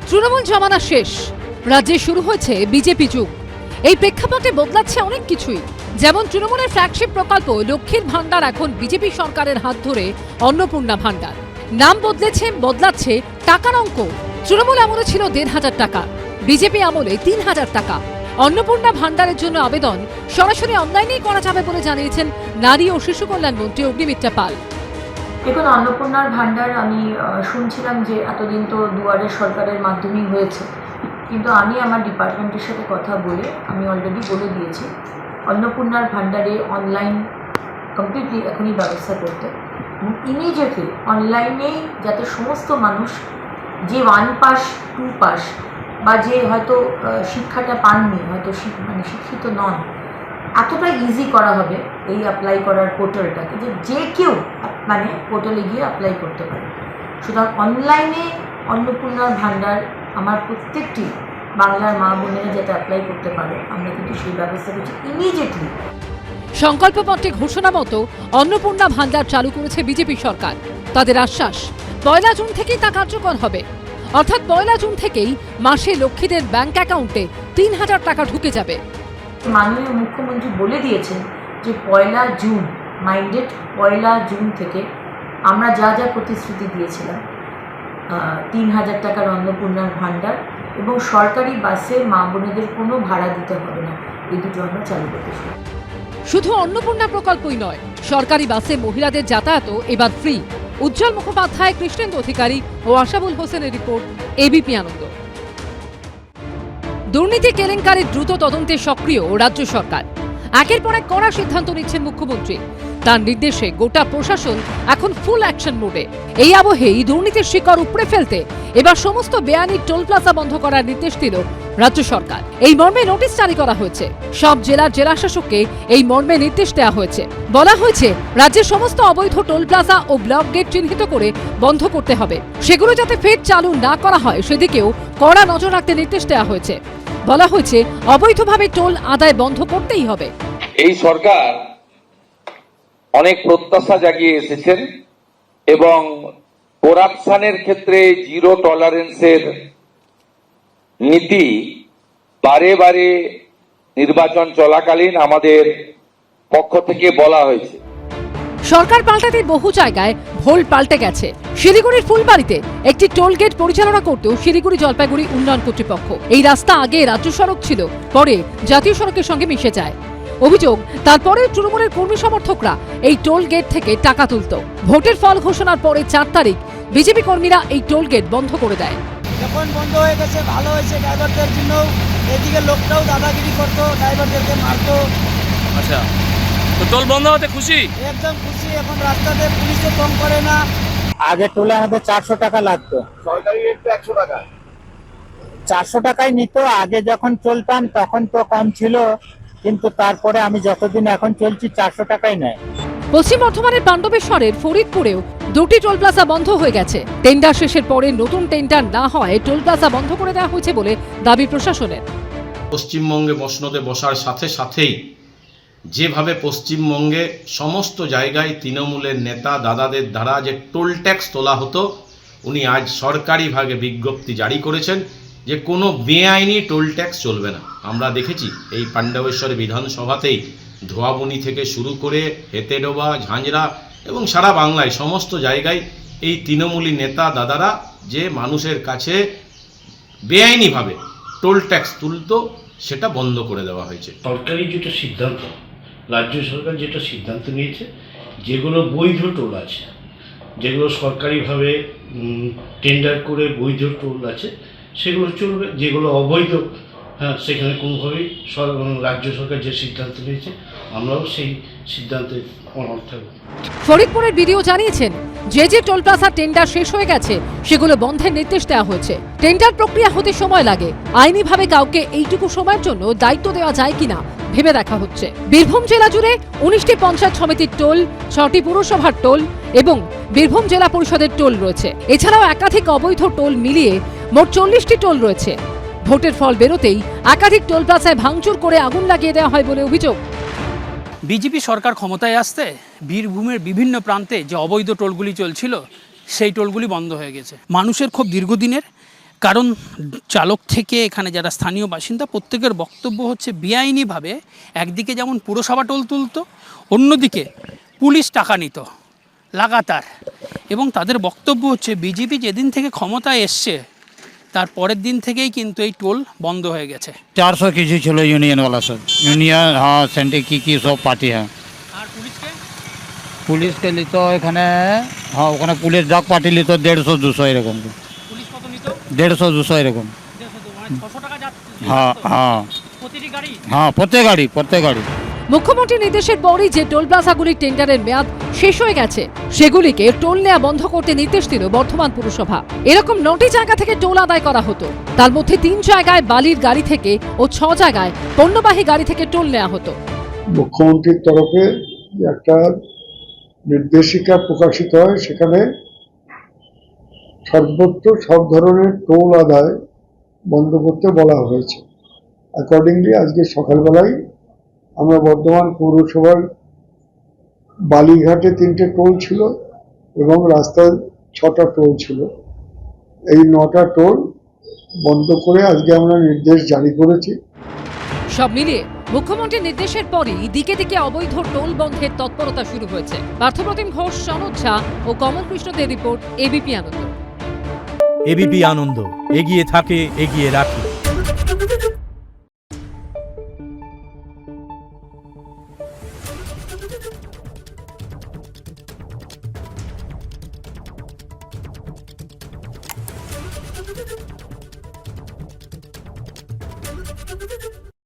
তৃণমূল জমানা শেষ, রাজ্যে শুরু হয়েছে বিজেপি যুগ। এই প্রেক্ষাপটে বদলাচ্ছে অনেক কিছুই। যেমন তৃণমূলের ফ্ল্যাগশিপ প্রকল্প লক্ষ্মীর ভান্ডার এখন বিজেপি সরকারের হাত ধরে অন্নপূর্ণা ভান্ডার। নাম বদলাচ্ছে টাকার অঙ্ক। তৃণমূল আমলে ছিল ১৫০০ টাকা, বিজেপি আমলে ৩০০০ টাকা। অন্নপূর্ণা ভান্ডারের জন্য আবেদন সরাসরি অনলাইনেই করা যাবে বলে জানিয়েছেন নারী ও শিশু কল্যাণ মন্ত্রী অগ্নিমিত্রা পাল। দেখুন, অন্নপূর্ণার ভান্ডার আমি শুনছিলাম যে এতদিন তো দুয়ারে সরকারের মাধ্যমেই হয়েছে, কিন্তু আমি আমার ডিপার্টমেন্টের সাথে কথা বলে আমি অলরেডি বলে দিয়েছি অন্নপূর্ণার ভান্ডারে অনলাইন কমপ্লিটলি এখনই ব্যবস্থা করতে, ইমিডিয়েটলি অনলাইনেই যাতে সমস্ত মানুষ যে 1 পাস 2 পাস বা যে হয়তো শিক্ষাটা পাননি, হয়তো শিক্ষিত নন, এতটা ইজি করা হবে এই অ্যাপ্লাই করার পোর্টালটাকে যে কেউ পোর্টালে গিয়ে অ্যাপ্লাই করতে পারে। সুতরাং অনলাইনে অন্নপূর্ণার ভান্ডার আমার প্রত্যেকটি বাংলার মা বোনেরা যাতে অ্যাপ্লাই করতে পারে, আমরা কিন্তু সেই ব্যবস্থা করছি ইমিডিয়েটলি। সংকল্পপত্রে ঘোষণা মতো অন্নপূর্ণা ভান্ডার চালু করেছে বিজেপি সরকার। তাদের আশ্বাস, ১ জুন থেকেই তা কার্যকর হবে। অর্থাৎ ১ জুন থেকেই মাসে লক্ষ্মীদের ব্যাংক অ্যাকাউন্টে ৩০০০ টাকা ঢুকে যাবে। মাননীয় মুখ্যমন্ত্রী বলে দিয়েছেন যে ১ জুন, মাইন্ডেড ১ জুন থেকে আমরা যা যা প্রতিশ্রুতি দিয়েছিলাম ৩০০০ টাকার অন্নপূর্ণার ভান্ডার এবং সরকারি বাসে মা বোনেদের কোনো ভাড়া দিতে হবে না, এই দুটো আমরা চালু করতেছি। শুধু অন্নপূর্ণা প্রকল্পই নয়, সরকারি বাসে মহিলাদের যাতায়াতও এবার ফ্রি। উজ্জ্বল মুখোপাধ্যায়, কৃষ্ণেন্দু অধিকারী ও আশাবুল হোসেনের রিপোর্ট, এবিপি আনন্দ। দুর্নীতি কেলেঙ্কারির দ্রুত তদন্তে সক্রিয় রাজ্য সরকার। একের পর এক কড়া সিদ্ধান্ত নিচ্ছেন মুখ্যমন্ত্রী। তার নির্দেশে গোটা প্রশাসন এখন ফুল অ্যাকশন মোডে। এই আবহেই দুর্নীতির শিকড় উপড়ে ফেলতে এবার সমস্ত বেআইনি টোল প্লাজা বন্ধ করার নির্দেশ দিল রাজ্য সরকার। এই মর্মে নোটিশ জারি করা হয়েছে। সব জেলার জেলাশাসককে এই মর্মে নির্দেশ দেওয়া হয়েছে। বলা হয়েছে, রাজ্যের সমস্ত অবৈধ টোল প্লাজা ও ব্লক গেট চিহ্নিত করে বন্ধ করতে হবে। সেগুলো যাতে ফের চালু না করা হয় সেদিকেও কড়া নজর রাখতে নির্দেশ দেওয়া হয়েছে। বলা হয়েছে, অবৈধভাবে টোল আদায় বন্ধ করতেই হবে। এই সরকার অনেক প্রত্যাশা জাগিয়ে এসেছেন এবং করাপশনের ক্ষেত্রে জিরো টলারেন্সের নীতি বারে বারে নির্বাচন চলাকালীন আমাদের পক্ষ থেকে বলা হয়েছে। সরকার পাল্টাতে বহু জায়গায় ভোল পাল্টে গেছে। শিলিগুড়ির ফুলবাড়িতে একটি টোল গেট পরিচালনা করতেও শিলিগুড়ি জলপাইগুড়ি উন্নয়ন কর্তৃপক্ষ। এই রাস্তা আগে রাজ্য সড়ক ছিল, পরে জাতীয় সড়কের সঙ্গে মিশে যায়। অভিযোগ, তারপরে তৃণমূলের কর্মী সমর্থকরা এই টোল গেট থেকে টাকা তুলত। ভোটের ফল ঘোষণার পরে ৪ তারিখ বিজেপি কর্মীরা এই টোল গেট বন্ধ করে দেয়। যখন বন্ধ হয়ে গেছে ভালো হয়েছে ড্রাইভারদের জন্য। এদিকে লোকটাও দাদাগিরি করতো, ড্রাইভারদেরকে মারতো। আচ্ছা, তো টোল বন্ধ হতে খুশি? একদম খুশি। এখন রাস্তাতে পুলিশও কম করে না। আগে টোলে আমাদের ৪০০ টাকা লাগতো, সরকারি রেট তো ১০০ টাকা। ৪০০ টাকায় নিত। আগে যখন চলতাম তখন তো কম ছিল, কিন্তু তারপরে আমি যতদিন এখন চলছি ৪০০ টাকাই নেয়। পশ্চিম বর্ধমানের পাণ্ডবেশ্বরের ফরিদপুরেও ২টি টোল প্লাজা বন্ধ হয়ে গেছে। টেন্ডার শেষের পরে নতুন টেন্ডার না হয় টোল প্লাজা বন্ধ করে দেওয়া হয়েছে বলে দাবি প্রশাসনের। পশ্চিমবঙ্গে মসনদে বসার সাথে সাথেই যেভাবে পশ্চিমবঙ্গে সমস্ত জায়গায় তৃণমূলের নেতা দাদাদের দ্বারা যে টোল ট্যাক্স তোলা হতো, উনি আজ সরকারিভাবে বিজ্ঞপ্তি জারি করেছেন যে কোনো বেআইনি টোল ট্যাক্স চলবে না। আমরা দেখেছি এই পাণ্ডবেশ্বর বিধানসভাতেই ধোয়াবনি থেকে শুরু করে হেতেডোবা, ঝাঁঝরা এবং সারা বাংলায় সমস্ত জায়গায় এই তৃণমূলী নেতা দাদারা যে মানুষের কাছে বেআইনিভাবে টোল ট্যাক্স তুলত, সেটা বন্ধ করে দেওয়া হয়েছে। সরকারি যেটা সিদ্ধান্ত, রাজ্য সরকার যেটা সিদ্ধান্ত নিয়েছে, যেগুলো বৈধ টোল আছে, যেগুলো সরকারিভাবে টেন্ডার করে বৈধ টোল আছে, সেগুলো চলবে। যেগুলো অবৈধ, সেখানে কোনোভাবেই রাজ্য সরকার যে সিদ্ধান্ত নিয়েছে আমরাও সেই সিদ্ধান্তে অনড় থাকব। ফরিদপুরের বিডিও জানিয়েছেন, যে টোল প্লাজা টেন্ডার শেষ হয়ে গেছে সেগুলো বন্ধের নির্দেশ দেওয়া হয়েছে। টেন্ডার প্রক্রিয়া হতে সময় লাগে। আইনিভাবে কাউকে এইটুকু সময়ের জন্য দায়িত্ব দেওয়া যায় কিনা ভেবে দেখা হচ্ছে। বীরভূম জেলা জুড়ে ১৯টি পঞ্চায়েত সমিতির টোল, ৬টি পুরসভার টোল এবং বীরভূম জেলা পরিষদের টোল রয়েছে। এছাড়াও একাধিক অবৈধ টোল মিলিয়ে মোট ৪০টি টোল রয়েছে। ভোটের ফল বেরোতেই একাধিক টোল প্লাজায় ভাঙচুর করে আগুন লাগিয়ে দেওয়া হয় বলে অভিযোগ। বিজেপি সরকার ক্ষমতায় আসতে বীরভূমের বিভিন্ন প্রান্তে যে অবৈধ টোলগুলি চলছিল, সেই টোলগুলি বন্ধ হয়ে গেছে। মানুষের খুব দীর্ঘদিনের কারণ চালক থেকে এখানে যারা স্থানীয় বাসিন্দা প্রত্যেকের বক্তব্য হচ্ছে বেআইনিভাবে একদিকে যেমন পুরসভা টোল তুলতো, অন্যদিকে পুলিশ টাকা নিত লাগাতার। এবং তাদের বক্তব্য হচ্ছে বিজেপি যেদিন থেকে ক্ষমতায় এসছে তার পরের দিন থেকেই কিন্তু এই টোল বন্ধ হয়ে গেছে। 400 কিছু ছিল ইউনিয়ন वाला सब ইউনিয়ন, হ্যাঁ সেন্টে কি সব পার্টি হ্যাঁ। আর পুলিশকে পুলিশকে নিত এখানে, হ্যাঁ ওখানে পুলিশ ডাক পার্টি নিত 150-200 এরকম, পুলিশ কত নিত? 150-200 এরকম। 600 টাকা যাচ্ছে হ্যাঁ হ্যাঁ প্রতিটি গাড়ি। হ্যাঁ প্রত্যেক গাড়ি। মুখ্যমন্ত্রীর নির্দেশের পরই যে টোল প্লাজাগুলির টেন্ডারের মেয়াদ শেষ হয়ে গেছে সেগুলিকে টোল নেওয়া বন্ধ করতে নির্দেশ দিল বর্ধমান পুরসভা। এরকম 9টি জায়গা থেকে টোল আদায় করা হতো, তার মধ্যে 3 জায়গায় বালির গাড়ি থেকে ও 6 জায়গায় পণ্যবাহী গাড়ি থেকে টোল নেওয়া হতো। মুখ্যমন্ত্রীর তরফে একটা নির্দেশিকা প্রকাশিত হয়, সেখানে সর্বত্র সব ধরনের টোল আদায় বন্ধ করতে বলা হয়েছে। অ্যাকর্ডিংলি আজকে সকালবেলায় আমরা বর্ধমান পৌরসভার বালিঘাটে 3টে টোল ছিল এবং রাস্তায় 6টা টোল ছিল। এই 9টা টোল বন্ধ করে আজকে আমরা নির্দেশ জারি করেছি। সব মিলিয়ে মুখ্যমন্ত্রীর নির্দেশের পরই দিকে দিকে অবৈধ টোল বন্ধের তৎপরতা শুরু হয়েছে। পার্থপ্রতিম ঘোষ, সনদ ঝা ও কমল কৃষ্ণদের রিপোর্ট, এবিপি আনন্দ। এবিপি আনন্দ, এগিয়ে থাকে, এগিয়ে রাখে।